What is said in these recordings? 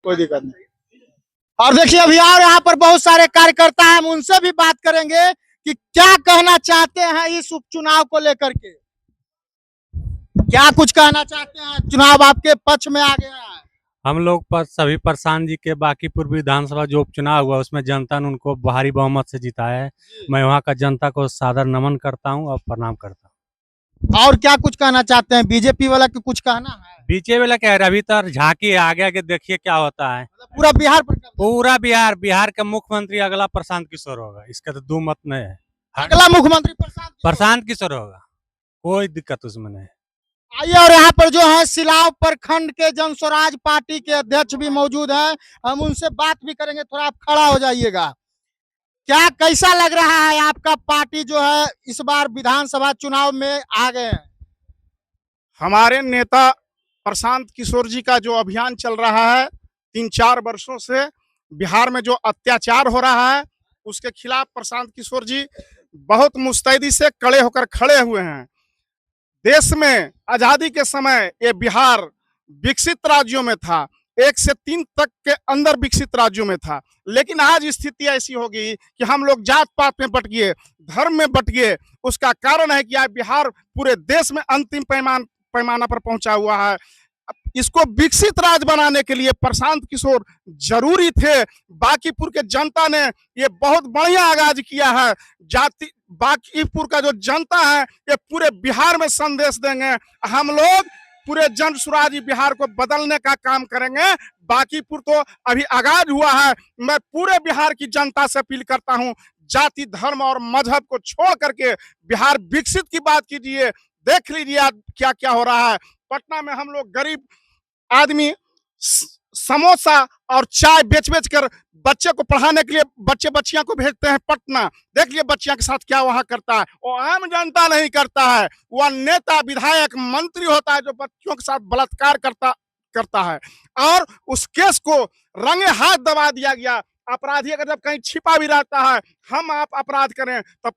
कोई दिक्कत नहीं। और देखिए अभी और यहाँ पर बहुत सारे कार्यकर्ता हैं, हम उनसे भी बात करेंगे कि क्या कहना चाहते हैं इस उपचुनाव को लेकर के। क्या कुछ कहना चाहते हैं, चुनाव आपके पक्ष में आ गया है। हम लोग पर सभी प्रशांत जी के बांकीपुर विधानसभा जो उपचुनाव हुआ उसमें जनता ने उनको भारी बहुमत से जिताया है। मैं वहां का जनता को सादर नमन करता हूं और प्रणाम करता हूं। और क्या कुछ कहना चाहते हैं, बीजेपी वाला के कुछ कहना है। बीजेपी वाला कह रहे अभी तक झांकी है, आगे आगे देखिए क्या होता है। पूरा बिहार पर पूरा बिहार का मुख्यमंत्री अगला प्रशांत किशोर होगा, इसका तो दो मत नहीं है। अगला मुख्यमंत्री प्रशांत किशोर होगा, कोई दिक्कत उसमें नहीं। आइए और यहाँ पर जो है सिलाव प्रखंड के जन स्वराज पार्टी के अध्यक्ष भी मौजूद हैं, हम उनसे बात भी करेंगे। थोड़ा आप खड़ा हो जाइएगा। क्या कैसा लग रहा है आपका पार्टी जो है इस बार विधानसभा चुनाव में आ गए हैं। हमारे नेता प्रशांत किशोर जी का जो अभियान चल रहा है 3-4 वर्षों से बिहार में जो अत्याचार हो रहा है उसके खिलाफ प्रशांत किशोर जी बहुत मुस्तैदी से कड़े होकर खड़े हुए हैं। देश में आजादी के समय ये बिहार विकसित राज्यों में था, 1 से 3 तक के अंदर विकसित राज्यों में था, लेकिन आज स्थिति ऐसी हो गई कि हम लोग जात पात में बट गए, धर्म में बट गए। उसका कारण है कि आज बिहार पूरे देश में अंतिम पैमाना पर पहुंचा हुआ है। इसको विकसित राज्य बनाने के लिए प्रशांत किशोर जरूरी थे। बांकीपुर के जनता ने ये बहुत बढ़िया आगाज किया है। जाति बांकीपुर का जो जनता है ये पूरे बिहार में संदेश देंगे। हम लोग पूरे जन स्वराज बिहार को बदलने का काम करेंगे। बांकीपुर तो अभी आगाज हुआ है। मैं पूरे बिहार की जनता से अपील करता हूं, जाति धर्म और मजहब को छोड़ करके बिहार विकसित की बात कीजिए। देख लीजिए क्या क्या हो रहा है। पटना में हम लोग गरीब आदमी समोसा और चाय बेच बेच कर बच्चे को पढ़ाने के लिए बच्चे बच्चियां को भेजते हैं पटना। देख लिए बच्चियां के साथ क्या वहां करता है। वो आम जनता नहीं करता है, वह नेता विधायक मंत्री होता है जो बच्चों के साथ बलात्कार करता है। और उस केस को रंगे हाथ दबा दिया गया। अपराधी अगर जब कहीं छिपा भी रहता है, हम आप अपराध करें तब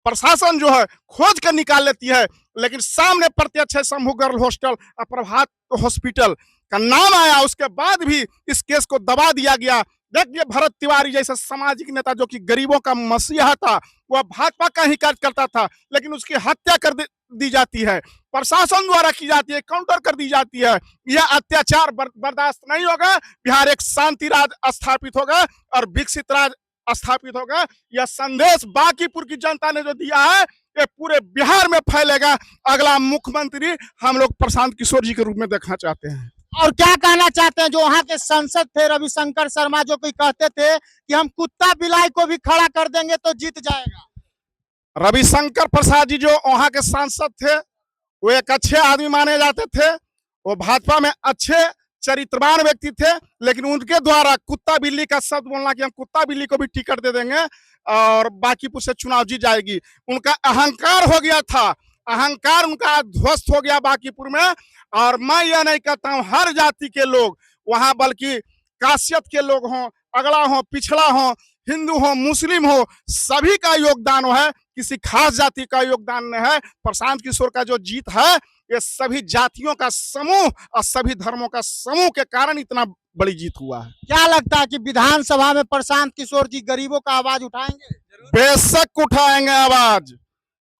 प्रशासन जो है खोज कर निकाल लेती है। लेकिन सामने प्रत्यक्ष है शंभू गर्ल हॉस्टल और प्रभात हॉस्पिटल का नाम आया, उसके बाद भी इस केस को दबा दिया गया। देखिए भरत तिवारी जैसा सामाजिक नेता जो कि गरीबों का मसीहा था, वह भाजपा का ही कार्य करता था, लेकिन उसकी हत्या कर दी जाती है, प्रशासन द्वारा की जाती है, काउंटर कर दी जाती है। यह अत्याचार बर्दाश्त नहीं होगा। बिहार एक शांति राज स्थापित होगा और विकसित राज स्थापित होगा। यह संदेश बांकीपुर की जनता ने जो दिया है ये पूरे बिहार में फैलेगा। अगला मुख्यमंत्री हम लोग प्रशांत किशोर जी के रूप में देखना चाहते हैं। और क्या कहना चाहते हैं जो वहाँ के सांसद थे रविशंकर शर्मा, जो कोई कहते थे कि हम कुत्ता बिलाई को भी खड़ा कर देंगे तो जीत जाएगा। रविशंकर प्रसाद जी जो वहाँ के सांसद थे वो एक अच्छे आदमी माने जाते थे। वो भाजपा में अच्छे चरित्रवान व्यक्ति थे, लेकिन उनके द्वारा कुत्ता बिल्ली का शब्द बोलना कि हम कुत्ता बिल्ली को भी टिकट दे देंगे और बांकीपुर से चुनाव जीत जाएगी, उनका अहंकार हो गया था। अहंकार उनका ध्वस्त हो गया बांकीपुर में। और मैं यह नहीं कहता हूं हर जाति के लोग वहां, बल्कि काशियत के लोग हों, अगड़ा हो, पिछड़ा हो, हिंदू हो, मुस्लिम हो, सभी का योगदान है, किसी खास जाति का योगदान नहीं है। प्रशांत किशोर का जो जीत है ये सभी जातियों का समूह और सभी धर्मों का समूह के कारण इतना बड़ी जीत हुआ है। क्या लगता है कि विधानसभा में प्रशांत किशोर जी गरीबों का आवाज उठाएंगे। बेशक उठाएंगे आवाज।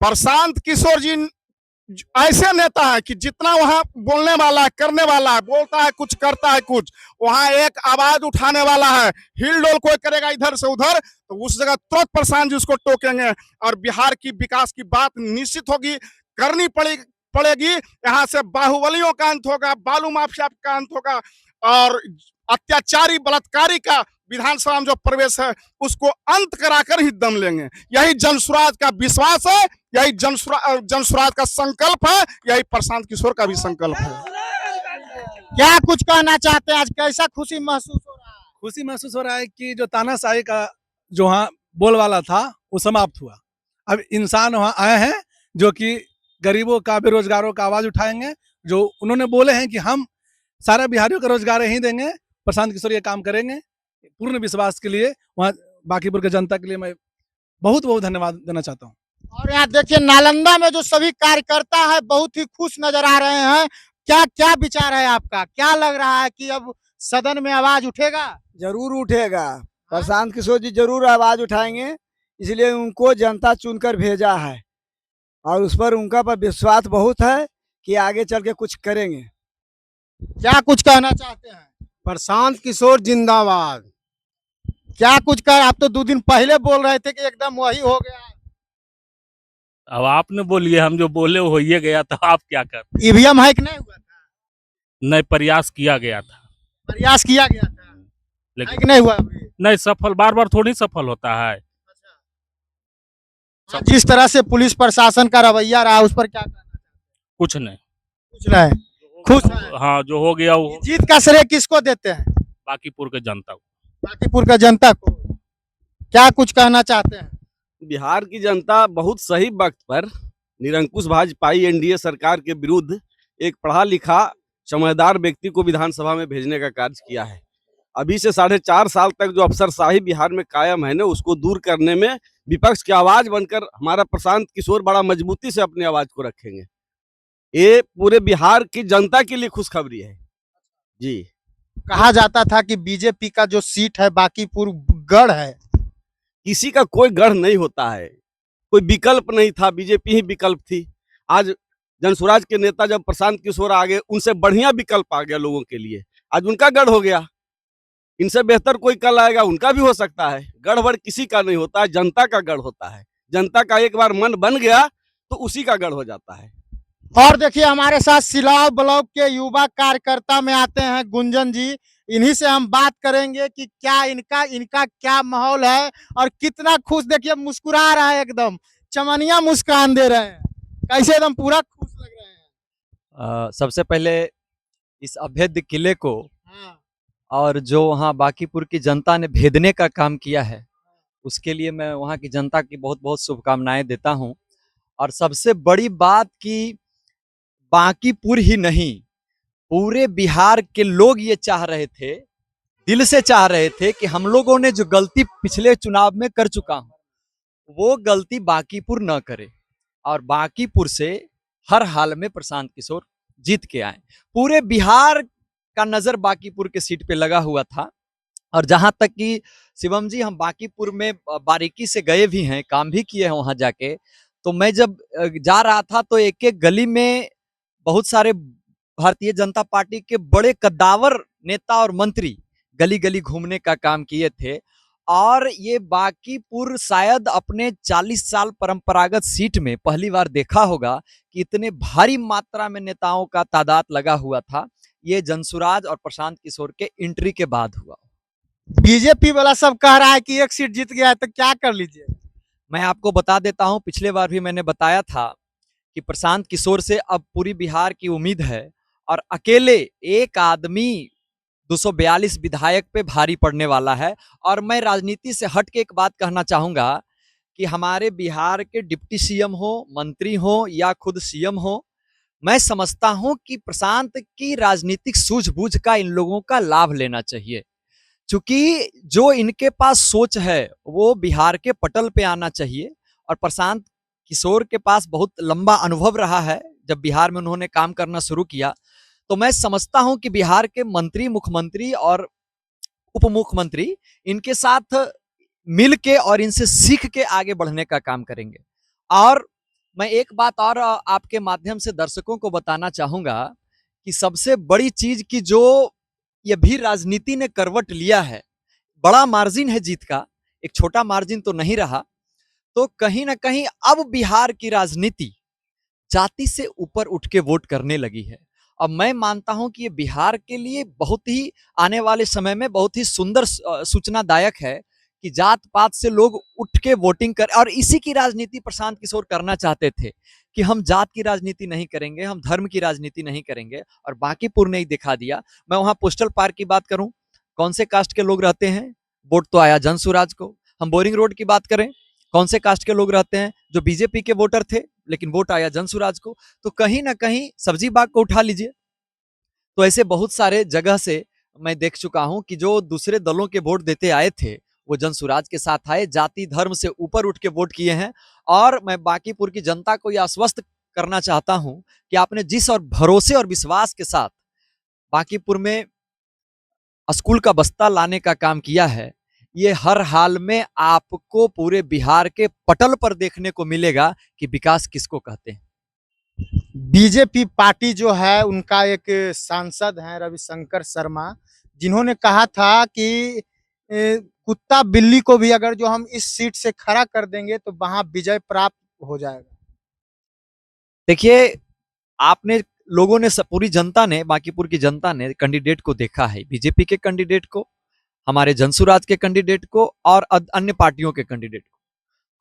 प्रशांत किशोर जी ऐसे नेता है कि जितना वहां बोलने वाला है, करने वाला है, बोलता है कुछ करता है कुछ, वहां एक आवाज उठाने वाला है। हिल डोल कोई करेगा इधर से उधर तो उस जगह तुरंत प्रशांत जी उसको टोकेंगे और बिहार की विकास की बात निश्चित होगी, करनी पड़ेगी। यहाँ से बाहुबलियों का अंत होगा, बालू माफिया का अंत होगा और अत्याचारी बलात्कारी का विधानसभा में जो प्रवेश है उसको अंत कराकर ही दम लेंगे। यही जनसुराज का विश्वास है, यही जनसुराज का संकल्प है, यही प्रशांत किशोर का भी संकल्प है। क्या कुछ कहना चाहते हैं, आज कैसा खुशी महसूस हो रहा है। खुशी महसूस हो रहा है कि जो तानाशाही का जो वहाँ बोलवाला था वो समाप्त हुआ। अब इंसान वहाँ आए हैं जो कि गरीबों का, बेरोजगारों का आवाज उठाएंगे। जो उन्होंने बोले हैं कि हम सारे बिहारियों का रोजगार ही देंगे, प्रशांत किशोर ये काम करेंगे। पूर्ण विश्वास के लिए वहाँ बांकीपुर के जनता के लिए मैं बहुत बहुत धन्यवाद देना चाहता हूँ। और यहाँ देखिए नालंदा में जो सभी कार्यकर्ता है बहुत ही खुश नजर आ रहे हैं। क्या क्या विचार है आपका, क्या लग रहा है कि अब सदन में आवाज उठेगा? जरूर उठेगा। प्रशांत किशोर जी जरूर आवाज उठाएंगे, इसलिए उनको जनता चुनकर भेजा है और उस पर उनका पर विश्वास बहुत है कि आगे चल के कुछ करेंगे। क्या कुछ कहना चाहते हैं? प्रशांत किशोर जिंदाबाद। क्या कुछ कर, आप तो 2 दिन पहले बोल रहे थे कि एकदम वही हो गया। अब आपने बोलिए, हम जो बोले वो होइए गया था, आप क्या कर। ईवीएम हैक नहीं हुआ था? नहीं, प्रयास किया गया था प्रयास किया गया था, लेकिन हैक नहीं हुआ अभी। नहीं सफल, बार बार थोड़ी सफल होता है। जिस तरह से पुलिस प्रशासन का रवैया रहा उस पर क्या कहना? कुछ नहीं, कुछ नहीं, खुश है? हाँ जो हो गया वो जीत का श्रेय किसको देते हैं? बाकीपुर के जनता को। बाकीपुर का जनता को। क्या कुछ कहना चाहते हैं? बिहार की जनता बहुत सही वक्त पर निरंकुश भाजपाई एनडीए सरकार के विरुद्ध एक पढ़ा लिखा समझदार व्यक्ति को विधानसभा में भेजने का कार्य किया है। अभी से 4.5 साल तक जो अफसरशाही बिहार में कायम है ना, उसको दूर करने में विपक्ष की आवाज बनकर हमारा प्रशांत किशोर बड़ा मजबूती से अपनी आवाज को रखेंगे। ये पूरे बिहार की जनता के लिए खुशखबरी है जी। कहा जाता था कि बीजेपी का जो सीट है बाकीपुर गढ़ है। किसी का कोई गढ़ नहीं होता है, कोई विकल्प नहीं था, बीजेपी ही विकल्प थी। आज जनसुराज के नेता जब प्रशांत किशोर आ गए, उनसे बढ़िया विकल्प आ गया लोगों के लिए, आज उनका गढ़ हो गया। इनसे बेहतर कोई कल आएगा, उनका भी हो सकता है। गढ़ वढ़ किसी का नहीं होता है, जनता का गढ़ होता है। जनता का एक बार मन बन गया तो उसी का गढ़ हो जाता है। और देखिए हमारे साथ सिलाव ब्लॉक के युवा कार्यकर्ता में आते हैं गुंजन जी। इन्हीं से हम बात करेंगे कि क्या इनका क्या माहौल है और कितना खुश, देखिए मुस्कुरा रहा है, एकदम चमनिया मुस्कान दे रहे हैं, कैसे एकदम पूरा खुश लग रहे हैं। सबसे पहले इस अभेद्य किले को हाँ। और जो वहाँ बाकीपुर की जनता ने भेदने का काम किया है, उसके लिए मैं वहाँ की जनता की बहुत बहुत शुभकामनाएं देता हूँ। और सबसे बड़ी बात कि बाकीपुर ही नहीं, पूरे बिहार के लोग ये चाह रहे थे, दिल से चाह रहे थे कि हम लोगों ने जो गलती पिछले चुनाव में कर चुका हूं, वो गलती बाकीपुर न करे और बाकीपुर से हर हाल में प्रशांत किशोर जीत के आए। पूरे बिहार का नजर बाकीपुर के सीट पे लगा हुआ था। और जहां तक कि शिवम जी, हम बाकीपुर में बारीकी से गए भी हैं, काम भी किए हैं वहां जाके। तो मैं जब जा रहा था तो एक एक गली में बहुत सारे भारतीय जनता पार्टी के बड़े कद्दावर नेता और मंत्री गली गली घूमने का काम किए थे। और ये बाकीपुर शायद अपने 40 साल परंपरागत सीट में पहली बार देखा होगा कि इतने भारी मात्रा में नेताओं का तादाद लगा हुआ था। ये जनसुराज और प्रशांत किशोर के एंट्री के बाद हुआ। बीजेपी वाला सब कह रहा है कि एक सीट जीत गया है, तो क्या कर लीजिए? मैं आपको बता देता हूं, पिछले बार भी मैंने बताया था कि प्रशांत किशोर से अब पूरी बिहार की उम्मीद है और अकेले एक आदमी 242 विधायक पे भारी पड़ने वाला है। और मैं राजनीति से हट के एक बात कहना चाहूंगा कि हमारे बिहार के डिप्टी सीएम हो, मंत्री हो या खुद सीएम हो, मैं समझता हूं कि प्रशांत की राजनीतिक सूझबूझ का इन लोगों का लाभ लेना चाहिए। क्योंकि जो इनके पास सोच है वो बिहार के पटल पे आना चाहिए। और प्रशांत किशोर के पास बहुत लंबा अनुभव रहा है, जब बिहार में उन्होंने काम करना शुरू किया। तो मैं समझता हूं कि बिहार के मंत्री, मुख्यमंत्री और उप मुख्यमंत्री इनके साथ मिल के और इनसे सीख के आगे बढ़ने का काम करेंगे। और मैं एक बात और आपके माध्यम से दर्शकों को बताना चाहूंगा कि सबसे बड़ी चीज की जो ये भी राजनीति ने करवट लिया है, बड़ा मार्जिन है जीत का, एक छोटा मार्जिन तो नहीं रहा। तो कहीं ना कहीं अब बिहार की राजनीति जाति से ऊपर उठ के वोट करने लगी है। अब मैं मानता हूं कि ये बिहार के लिए बहुत ही आने वाले समय में बहुत ही सुंदर सूचनादायक है कि जात पात से लोग उठ के वोटिंग कर। और इसी की राजनीति प्रशांत किशोर करना चाहते थे कि हम जात की राजनीति नहीं करेंगे, हम धर्म की राजनीति नहीं करेंगे, और बाकीपुर ने ही दिखा दिया। मैं वहां पोस्टल पार्क की बात करूं, कौन से कास्ट के लोग रहते हैं, वोट तो आया जनसुराज को। हम बोरिंग रोड की बात करें, कौन से कास्ट के लोग रहते हैं, जो बीजेपी के वोटर थे, लेकिन वोट आया जनसुराज को। तो कहीं ना कहीं सब्जी बाग को उठा लीजिए। तो ऐसे बहुत सारे जगह से मैं देख चुका हूं कि जो दूसरे दलों के वोट देते आए थे वो जनसुराज के साथ आए, जाति धर्म से ऊपर उठ के वोट किए हैं। और मैं बाकीपुर की जनता को यह आश्वस्त करना चाहता हूं कि आपने जिस और भरोसे और विश्वास के साथ बाकीपुर में स्कूल का बस्ता लाने का काम किया है, ये हर हाल में आपको पूरे बिहार के पटल पर देखने को मिलेगा कि विकास किसको कहते हैं। बीजेपी पार्टी जो है उनका एक सांसद हैं रविशंकर शर्मा, जिन्होंने कहा था कि कुत्ता बिल्ली को भी अगर जो हम इस सीट से खड़ा कर देंगे तो वहां विजय प्राप्त हो जाएगा। देखिए, आपने लोगों ने पूरी जनता ने, बांकीपुर की जनता ने कैंडिडेट को देखा है, बीजेपी के कैंडिडेट को, हमारे जनसुराज के कैंडिडेट को और अन्य पार्टियों के कैंडिडेट को।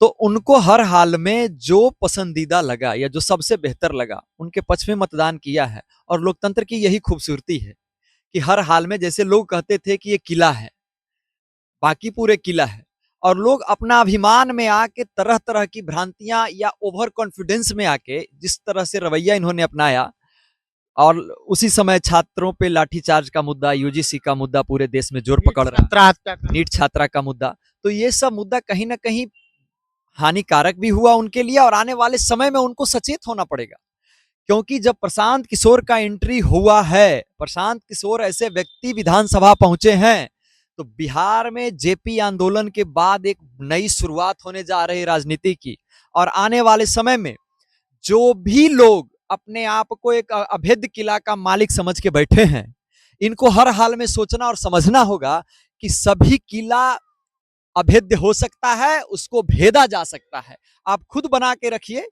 तो उनको हर हाल में जो पसंदीदा लगा या जो सबसे बेहतर लगा उनके पक्ष में मतदान किया है। और लोकतंत्र की यही खूबसूरती है कि हर हाल में, जैसे लोग कहते थे कि ये किला है, बांकीपुर एक किला है, और लोग अपना अभिमान में आके तरह तरह की भ्रांतियां या ओवर कॉन्फिडेंस में आके जिस तरह से रवैया इन्होंने अपनाया, और उसी समय छात्रों पे लाठीचार्ज का मुद्दा, यूजीसी का मुद्दा पूरे देश में जोर पकड़ रहा है, नीट छात्रा का मुद्दा, तो ये सब मुद्दा कहीं ना कहीं हानिकारक भी हुआ उनके लिए, और आने वाले समय में उनको सचेत होना पड़ेगा। क्योंकि जब प्रशांत किशोर का एंट्री हुआ है, प्रशांत किशोर ऐसे व्यक्ति विधानसभा पहुंचे हैं, तो बिहार में जेपी आंदोलन के बाद एक नई शुरुआत होने जा रही राजनीति की। और आने वाले समय में जो भी लोग अपने आप को एक अभेद्य किला का मालिक समझ के बैठे हैं, इनको हर हाल में सोचना और समझना होगा कि सभी किला अभेद्य हो सकता है, उसको भेदा जा सकता है। आप खुद बना के रखिए,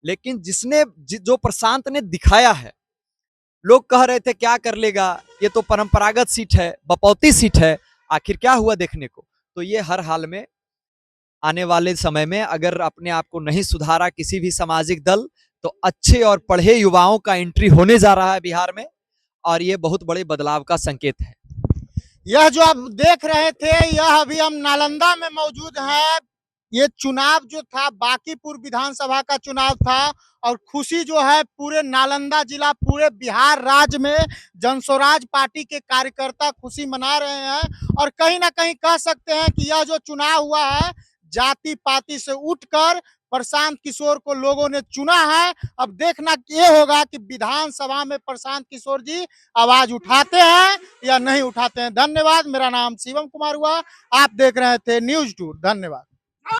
लेकिन जो प्रशांत ने दिखाया है, लोग कह रहे थे क्या कर लेगा, ये तो परंपरागत सीट है, बपौती सीट है, आखिर क्या हुआ देखने को। तो ये हर हाल में आने वाले समय में अगर अपने आप को नहीं सुधारा किसी भी सामाजिक दल, तो अच्छे और पढ़े युवाओं का एंट्री होने जा रहा है बिहार में, और ये बहुत बड़े बदलाव का संकेत है। यह जो आप देख रहे थे, यह अभी हम नालंदा में मौजूद हैं। ये चुनाव जो था बांकीपुर विधानसभा का चुनाव था, और खुशी जो है पूरे नालंदा जिला, पूरे बिहार राज्य में जनसुराज पार्टी के कार्यकर्ता खुशी मना रहे हैं। और कहीं ना कहीं कह सकते हैं कि यह जो चुनाव हुआ है, जाति पाति से उठकर प्रशांत किशोर को लोगों ने चुना है। अब देखना ये होगा कि विधानसभा में प्रशांत किशोर जी आवाज उठाते हैं या नहीं उठाते हैं। धन्यवाद। मेरा नाम शिवम कुमार हुआ, आप देख रहे थे न्यूज़ टूर। धन्यवाद।